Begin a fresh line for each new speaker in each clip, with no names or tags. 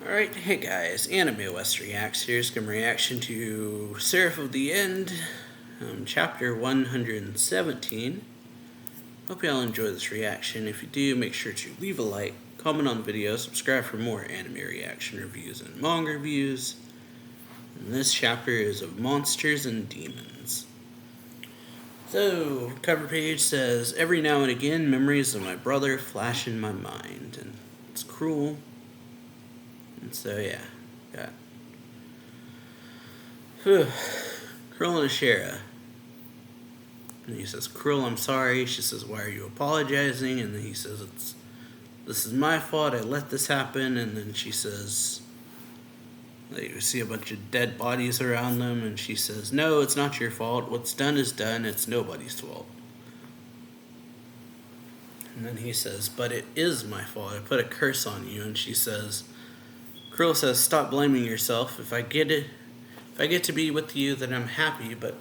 Alright, hey guys, Anime West Reacts here. Some reaction to Seraph of the End, chapter 117. Hope y'all enjoy this reaction. If you do, make sure to leave a like, comment on the video, subscribe for more anime reaction reviews and manga reviews. And this chapter is of monsters and demons. So, cover page says, every now and again, memories of my brother flash in my mind. And it's cruel. And so, yeah, got Krill and Ashera. And he says, Krill, I'm sorry. She says, why are you apologizing? And then he says, this is my fault. I let this happen. And then she says, you see a bunch of dead bodies around them. And she says, no, it's not your fault. What's done is done. It's nobody's fault. And then he says, but it is my fault. I put a curse on you. And she says, Krill says, stop blaming yourself. If I get to be with you, then I'm happy. But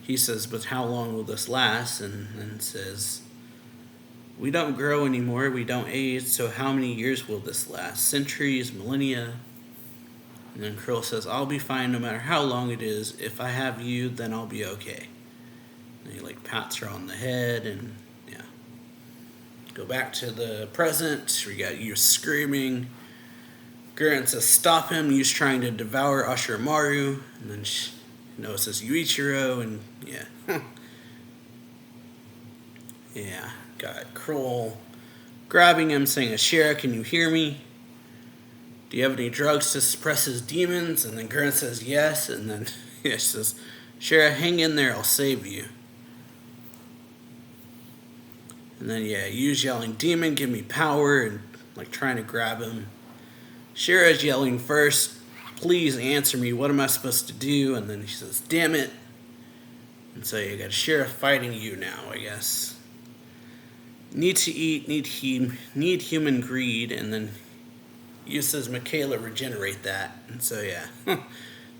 he says, but how long will this last? And then says, we don't grow anymore. We don't age. So how many years will this last? Centuries, millennia? And then Krill says, I'll be fine no matter how long it is. If I have you, then I'll be okay. And he pats her on the head and yeah. Go back to the present. We got you screaming. Gurren says, stop him, he's trying to devour Ashuramaru. And then Noah says, Yuichiro, and yeah. Yeah, got Krill grabbing him, saying, Ashera, can you hear me? Do you have any drugs to suppress his demons? And then Gurren says, yes. And then yeah, she says, Ashera, hang in there, I'll save you. And then, yeah, Yu's yelling, demon, give me power, and trying to grab him. Shira's yelling first, please answer me, what am I supposed to do? And then she says, damn it. And so you got Shira fighting you now, I guess. Need to eat, need human greed, and then Yu says, Michaela, regenerate that. And so yeah,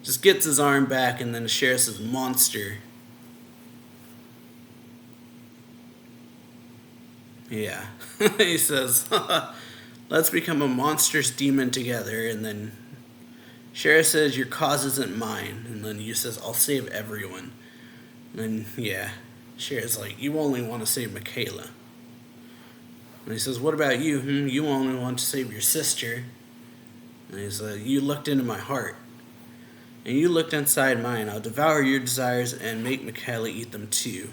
just gets his arm back, and then Shira says, monster. Yeah, he says, let's become a monstrous demon together. And then Shara says, your cause isn't mine. And then Yu says, I'll save everyone. And then, yeah, Shara's like, you only want to save Michaela. And he says, what about you? You only want to save your sister. And he says, you looked into my heart. And you looked inside mine. I'll devour your desires and make Michaela eat them too.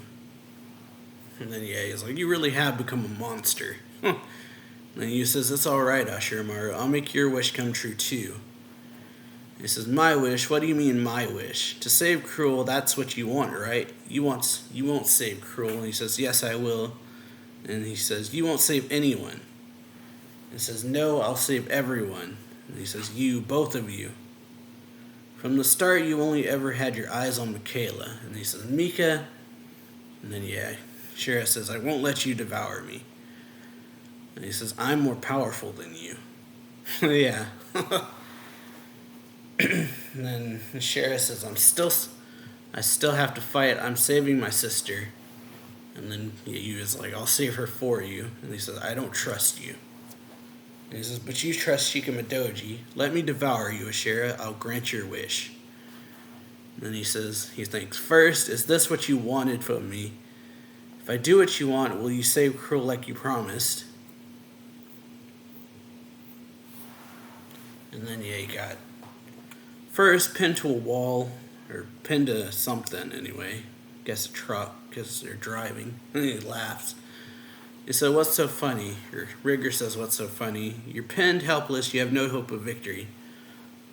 And then, yeah, he's like, you really have become a monster. And Yu says, it's alright, Ashuramaru. I'll make your wish come true, too. He says, my wish? What do you mean, my wish? To save Krill, that's what you want, right? You won't save Krill. And he says, yes, I will. And he says, you won't save anyone. He says, no, I'll save everyone. And he says, you, both of you. From the start, you only ever had your eyes on Michaela. And he says, Mika. And then, yeah, Shira says, I won't let you devour me. And he says, I'm more powerful than you. Yeah. And then Shara says, I still have to fight. I'm saving my sister. And then Yu is like, I'll save her for you. And he says, I don't trust you. And he says, but you trust Shikamadoji. Let me devour you, Ashera. I'll grant your wish. And then he thinks, first, is this what you wanted from me? If I do what you want, will you save Krill like you promised? And then, yeah, you got first pinned to a wall, or pinned to something anyway. Guess a truck, because they're driving. And he laughs. He said, what's so funny? Or Rigger says, what's so funny? You're pinned, helpless, you have no hope of victory.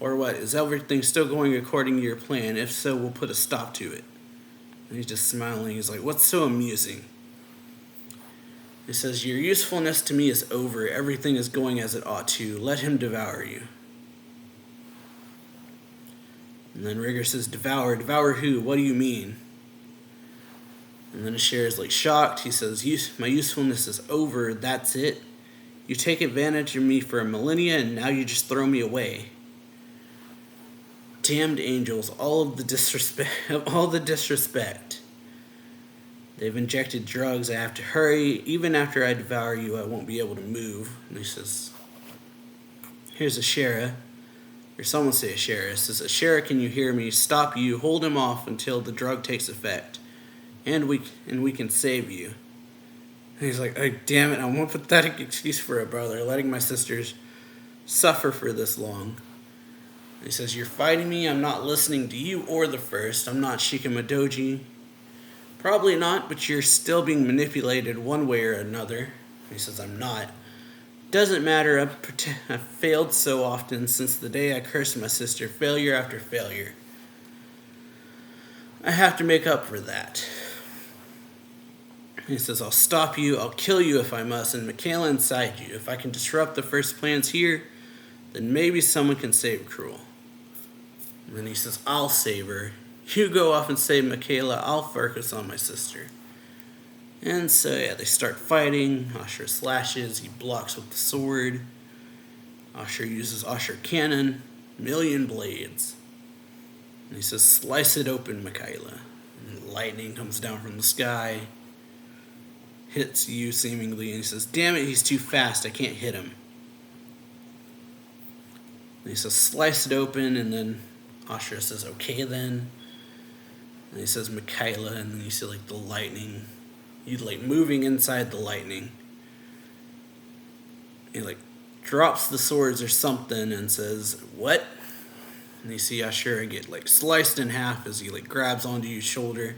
Or what, is everything still going according to your plan? If so, we'll put a stop to it. And he's just smiling. He's like, what's so amusing? He says, your usefulness to me is over. Everything is going as it ought to. Let him devour you. And then Rigger says, devour? Devour who? What do you mean? And then Ashera is shocked. He says, my usefulness is over. That's it? You take advantage of me for a millennia and now you just throw me away. Damned angels, all the disrespect. They've injected drugs. I have to hurry. Even after I devour you, I won't be able to move. And he says, Here's Ashera, or someone say Ashera. It says, Ashera, can you hear me? Stop you. Hold him off until the drug takes effect. And we can save you. And he's like, oh, damn it, I'm one pathetic excuse for a brother, letting my sisters suffer for this long. And he says, you're fighting me, I'm not listening to you or the first. I'm not Shikamadoji. Probably not, but you're still being manipulated one way or another. And he says, I'm not. Doesn't matter, I've failed so often since the day I cursed my sister, failure after failure. I have to make up for that. He says, I'll stop you, I'll kill you if I must, and Michaela inside you. If I can disrupt the first plans here, then maybe someone can save Cruel. And then he says, I'll save her. You go off and save Michaela, I'll focus on my sister. And so, yeah, they start fighting. Ashura slashes, he blocks with the sword. Ashura uses Ashura cannon, million blades. And he says, slice it open, Michaela. And lightning comes down from the sky. Hits you seemingly, and he says, damn it, he's too fast, I can't hit him. And he says, slice it open, and then Ashura says, okay then. And he says, Michaela, and then you see like the lightning, you like moving inside the lightning. He like drops the swords or something and says, what? And you see Ashura get like sliced in half as he like grabs onto your shoulder.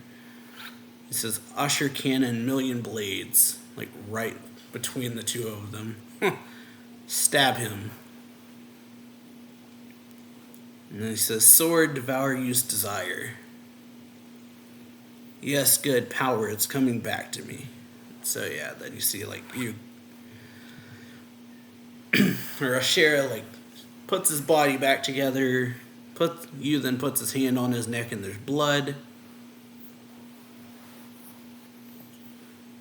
He says, Ashura cannon, million blades, like right between the two of them. Stab him. And then he says, sword, devour you's desire. Yes, good, power, it's coming back to me. So yeah, then you see like you, or Ashura like puts his body back together, then puts his hand on his neck and there's blood.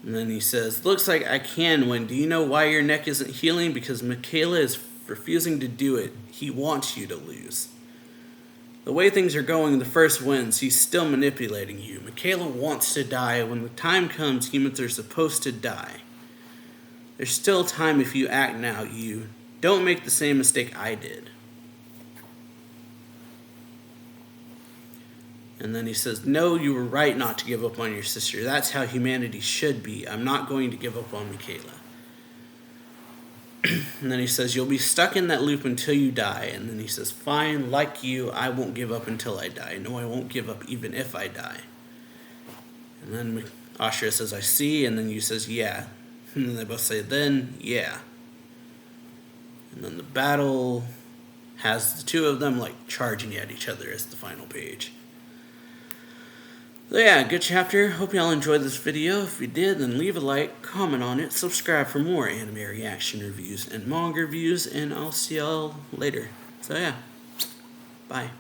And then he says, looks like I can win. Do you know why your neck isn't healing? Because Michaela is refusing to do it. He wants you to lose. The way things are going, the first wins. He's still manipulating you. Michaela wants to die. When the time comes, humans are supposed to die. There's still time if you act now. You don't make the same mistake I did. And then he says, no, you were right not to give up on your sister. That's how humanity should be. I'm not going to give up on Michaela. And then he says, you'll be stuck in that loop until you die. And then he says, fine, like you, I won't give up until I die. No, I won't give up even if I die. And then Ashura says, I see. And then you says, yeah. And then they both say, then, yeah. And then the battle has the two of them like charging at each other as the final page. So yeah, good chapter. Hope y'all enjoyed this video. If you did, then leave a like, comment on it, subscribe for more anime reaction reviews and manga reviews, and I'll see y'all later. So yeah, bye.